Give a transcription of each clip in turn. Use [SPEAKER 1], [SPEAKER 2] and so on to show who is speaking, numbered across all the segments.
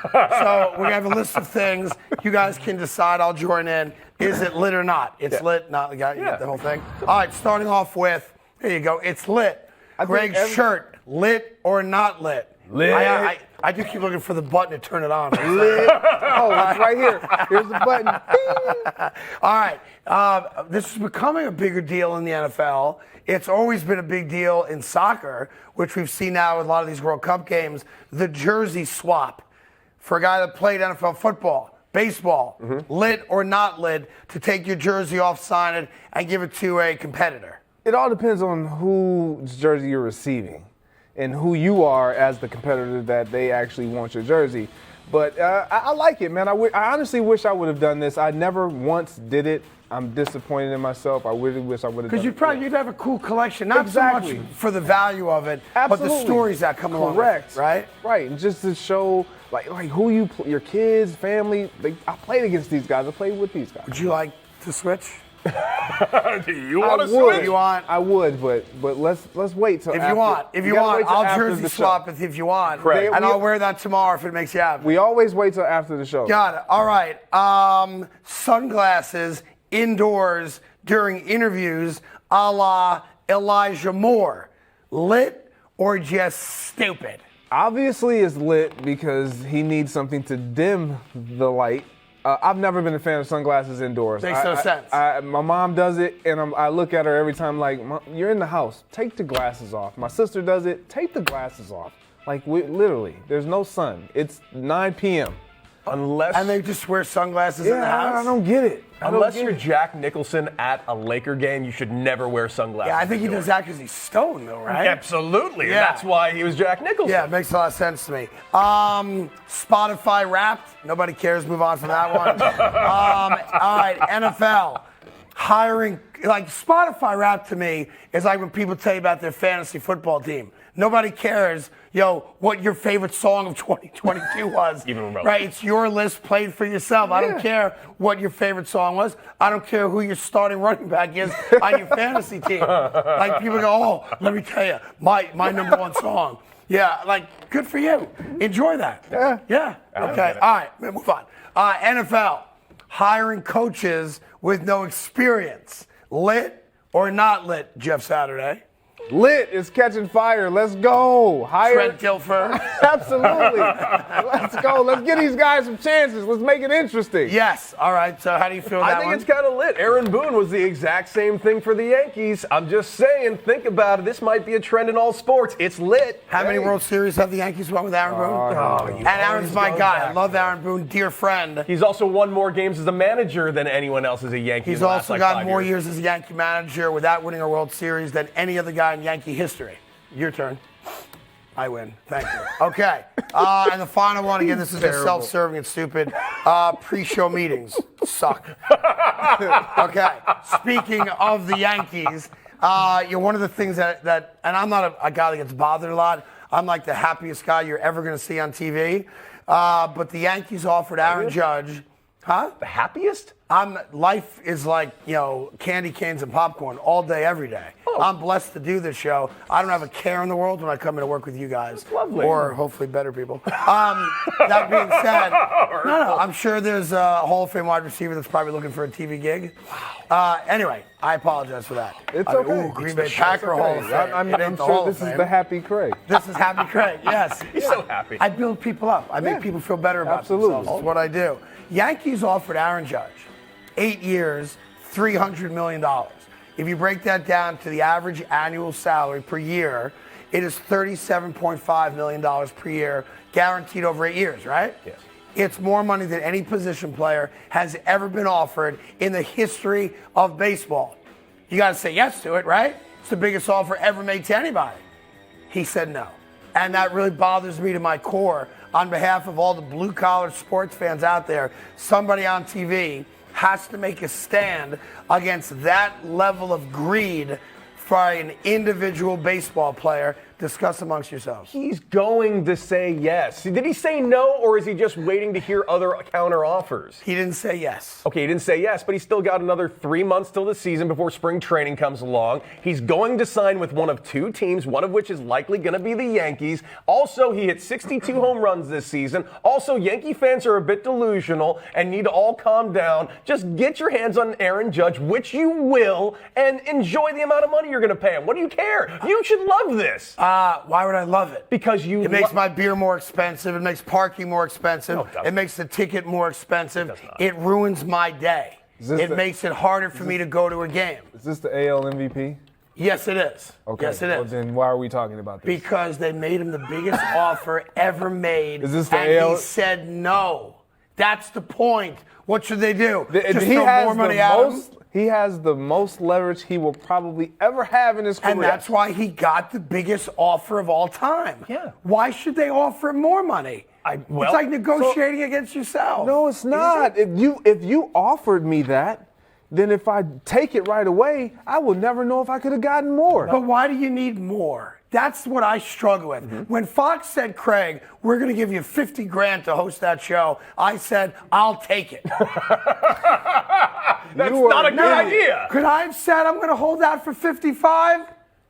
[SPEAKER 1] So we have a list of things. You guys can decide. I'll join in. Is it lit or not? It's lit. Not you got the whole thing. All right, starting off with, here you go. It's lit. Greg's shirt, lit or not lit?
[SPEAKER 2] Lit.
[SPEAKER 1] I do keep looking for the button to turn it on.
[SPEAKER 3] Lit. Oh, it's right here. Here's the button.
[SPEAKER 1] All right. This is becoming a bigger deal in the NFL. It's always been a big deal in soccer, which we've seen now with a lot of these World Cup games. The jersey swap for a guy that played NFL football, baseball, lit or not lit, to take your jersey off, sign it, and give it to a competitor.
[SPEAKER 3] It all depends on whose jersey you're receiving and who you are as the competitor that they actually want your jersey. But I like it, man. I honestly wish I would have done this. I never once did it. I'm disappointed in myself. I really wish I would have done it.
[SPEAKER 1] Because you'd have a cool collection, not so much for the value of it, but the stories that come along with it, right?
[SPEAKER 3] Right, and just to show like who your kids, family. I played against these guys. I played with these guys.
[SPEAKER 1] Would you like to switch?
[SPEAKER 2] Do you want to switch?
[SPEAKER 3] I would, but let's wait till
[SPEAKER 1] if you want. If you want, I'll jersey swap it if you want,
[SPEAKER 2] Craig.
[SPEAKER 1] And I'll wear that tomorrow if it makes you happy.
[SPEAKER 3] We always wait till after the show.
[SPEAKER 1] Got it. All right. Sunglasses indoors during interviews, a la Elijah Moore. Lit or just stupid?
[SPEAKER 3] Obviously, it's lit because he needs something to dim the light. I've never been a fan of sunglasses indoors.
[SPEAKER 1] Makes no sense.
[SPEAKER 3] My mom does it, and I look at her every time like, you're in the house. Take the glasses off. My sister does it. Take the glasses off. Like, literally, there's no sun. It's 9 p.m.
[SPEAKER 1] And they just wear sunglasses in the house?
[SPEAKER 3] I don't get it.
[SPEAKER 2] Unless you're Jack Nicholson at a Laker game, you should never wear sunglasses.
[SPEAKER 1] Yeah, I think he does that because he's stoned, though, right?
[SPEAKER 2] Absolutely.
[SPEAKER 1] Yeah.
[SPEAKER 2] That's why he was Jack Nicholson.
[SPEAKER 1] Yeah, it makes a lot of sense to me. Spotify Wrapped. Nobody cares. Move on from that one. All right, NFL. Hiring, like Spotify Wrapped to me is like when people tell you about their fantasy football team. Nobody cares, what your favorite song of 2022 was.
[SPEAKER 2] Even relevant.
[SPEAKER 1] Right? It's your list played for yourself. I don't care what your favorite song was. I don't care who your starting running back is on your fantasy team. Like people go, let me tell you, my number one song. Yeah, like good for you. Enjoy that. Yeah. Okay. All right, move on. NFL, hiring coaches with no experience. Lit or not lit, Jeff Saturday?
[SPEAKER 3] Lit is catching fire. Let's go.
[SPEAKER 1] Trent Dilfer.
[SPEAKER 3] Absolutely. Let's go. Let's give these guys some chances. Let's make it interesting.
[SPEAKER 1] Yes. All right. So how do you feel about that
[SPEAKER 2] I think it's kind of lit. Aaron Boone was the exact same thing for the Yankees. I'm just saying, think about it. This might be a trend in all sports. It's lit.
[SPEAKER 1] How many World Series have the Yankees won with Aaron Boone? And Aaron's my guy. I love Aaron Boone, dear friend.
[SPEAKER 2] He's also won more games as a manager than anyone else as a Yankee.
[SPEAKER 1] He's also got more years as a Yankee manager without winning a World Series than any other guy in Yankee history. Your turn. I win. Thank you. Okay. And the final one, again, this is just self-serving and stupid. Pre-show meetings suck. Okay. Speaking of the Yankees, one of the things that and I'm not a guy that gets bothered a lot. I'm like the happiest guy you're ever going to see on TV. But the Yankees offered Aaron Judge. Huh?
[SPEAKER 2] The happiest?
[SPEAKER 1] Life is like, candy canes and popcorn all day, every day. Oh. I'm blessed to do this show. I don't have a care in the world when I come in to work with you guys.
[SPEAKER 2] That's lovely.
[SPEAKER 1] Or hopefully better people. That being said, no, I'm sure there's a Hall of Fame wide receiver that's probably looking for a TV gig. Wow. Anyway, I apologize for that.
[SPEAKER 3] It's okay.
[SPEAKER 1] Green Bay Packer Hall of Fame.
[SPEAKER 3] I'm sure this is the happy Craig.
[SPEAKER 1] This is Happy Craig, yes.
[SPEAKER 2] He's so happy.
[SPEAKER 1] I build people up. I make people feel better about themselves. That's what I do. Yankees offered Aaron Judge 8 years, $300 million. If you break that down to the average annual salary per year, it is $37.5 million per year, guaranteed over 8 years, right?
[SPEAKER 2] Yes.
[SPEAKER 1] It's more money than any position player has ever been offered in the history of baseball. You got to say yes to it, right? It's the biggest offer ever made to anybody. He said no. And that really bothers me to my core. On behalf of all the blue-collar sports fans out there, somebody on TV has to make a stand against that level of greed for an individual baseball player Discuss amongst yourselves.
[SPEAKER 2] He's going to say yes. Did he say no, or is he just waiting to hear other counter offers?
[SPEAKER 1] He didn't say yes.
[SPEAKER 2] Okay, he didn't say yes, but he's still got another 3 months till the season before spring training comes along. He's going to sign with one of two teams, one of which is likely going to be the Yankees. Also, he hit 62 home runs this season. Also, Yankee fans are a bit delusional and need to all calm down. Just get your hands on Aaron Judge, which you will, and enjoy the amount of money you're going to pay him. What do you care? You should love this.
[SPEAKER 1] Why would I love it?
[SPEAKER 2] Because
[SPEAKER 1] it makes my beer more expensive. It makes parking more expensive.
[SPEAKER 2] No,
[SPEAKER 1] it makes the ticket more expensive.
[SPEAKER 2] It does not.
[SPEAKER 1] It ruins my day. It makes it harder for me to go to a game.
[SPEAKER 3] Is this the AL MVP?
[SPEAKER 1] Yes, it is.
[SPEAKER 3] Okay.
[SPEAKER 1] Yes, it
[SPEAKER 3] Well,
[SPEAKER 1] is.
[SPEAKER 3] then why are we talking about this?
[SPEAKER 1] Because they made him the biggest offer ever made.
[SPEAKER 3] Is this the
[SPEAKER 1] and
[SPEAKER 3] AL?
[SPEAKER 1] he said no. That's the point. What should they do? Just
[SPEAKER 3] he
[SPEAKER 1] throw
[SPEAKER 3] has
[SPEAKER 1] more
[SPEAKER 3] the
[SPEAKER 1] money at him?
[SPEAKER 3] most. He has the most leverage he will probably ever have in his career.
[SPEAKER 1] And that's why he got the biggest offer of all time.
[SPEAKER 2] Yeah.
[SPEAKER 1] Why should they offer him more money? It's like negotiating against yourself.
[SPEAKER 3] No, it's not. If you offered me that, then if I take it right away, I will never know if I could have gotten more.
[SPEAKER 1] But why do you need more? That's what I struggle with.
[SPEAKER 2] Mm-hmm.
[SPEAKER 1] When Fox said, Craig, we're going to give you 50 grand to host that show, I said, I'll take it.
[SPEAKER 2] That's not a good idea.
[SPEAKER 1] Could I have said I'm going to hold out for 55?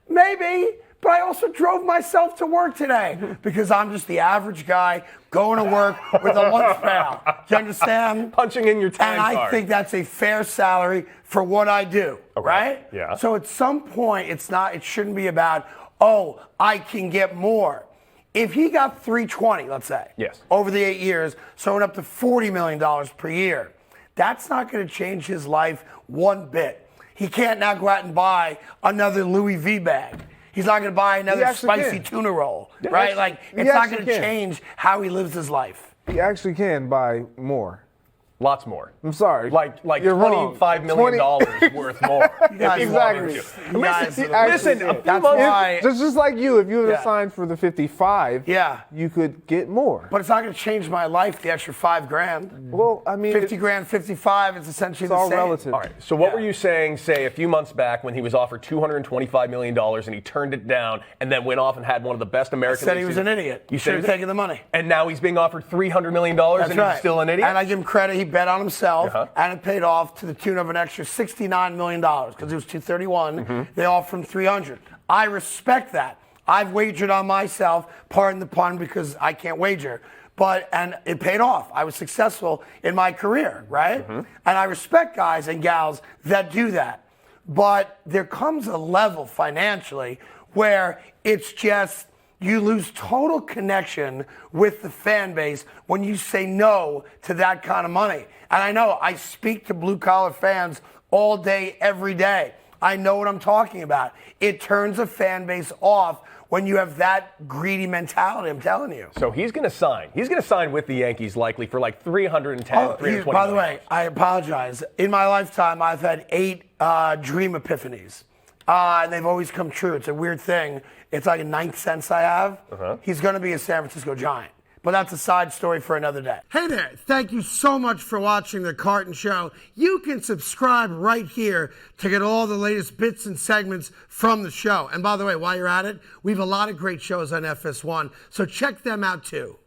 [SPEAKER 1] Maybe. But I also drove myself to work today because I'm just the average guy going to work with a lunch pail. Do you understand?
[SPEAKER 2] Punching in your time
[SPEAKER 1] And I
[SPEAKER 2] card.
[SPEAKER 1] think that's a fair salary for what I do, right?
[SPEAKER 2] Yeah.
[SPEAKER 1] So at some point, it shouldn't be about, oh, I can get more. If he got $320, let's say,
[SPEAKER 2] yes,
[SPEAKER 1] over the 8 years, so it went up to $40 million per year, that's not going to change his life one bit. He can't now go out and buy another Louis V bag. He's not going to buy another spicy tuna roll, right? Like, it's not going to change how he lives his life.
[SPEAKER 3] He actually can buy more.
[SPEAKER 2] Lots more.
[SPEAKER 3] I'm sorry.
[SPEAKER 2] Like
[SPEAKER 3] You're wrong.
[SPEAKER 2] $25 million worth more.
[SPEAKER 3] Exactly.
[SPEAKER 2] Listen,
[SPEAKER 1] that's why.
[SPEAKER 3] Just like you, if you would have signed for the 55, you could get more.
[SPEAKER 1] But it's not going to change my life, the extra $5,000.
[SPEAKER 3] Well, I mean,
[SPEAKER 1] 50 grand, 55, it's essentially the same.
[SPEAKER 3] It's all relative.
[SPEAKER 2] All right, so what were you saying, say, a few months back when he was offered $225 million and he turned it down and then went off and had one of the best American
[SPEAKER 1] I said he was an idiot.
[SPEAKER 2] You
[SPEAKER 1] should have taken the money.
[SPEAKER 2] And now he's being offered $300 million and he's still an idiot?
[SPEAKER 1] And I give him credit. He bet on himself, and it paid off to the tune of an extra $69 million because it was 231. They offered him 300. I respect that. I've wagered on myself, pardon the pun, because I can't wager. And it paid off. I was successful in my career, right? And I respect guys and gals that do that. But there comes a level financially where it's just, you lose total connection with the fan base when you say no to that kind of money. And I know I speak to blue-collar fans all day, every day. I know what I'm talking about. It turns a fan base off when you have that greedy mentality, I'm telling you.
[SPEAKER 2] So he's going to sign. He's going to sign with the Yankees likely for like $310, $320
[SPEAKER 1] By the way, I apologize. In my lifetime, I've had 8 dream epiphanies. And they've always come true. It's a weird thing. It's like a 9th sense I have. He's going to be a San Francisco Giant. But that's a side story for another day. Hey there. Thank you so much for watching The Carton Show. You can subscribe right here to get all the latest bits and segments from the show. And by the way, while you're at it, we have a lot of great shows on FS1, so check them out too.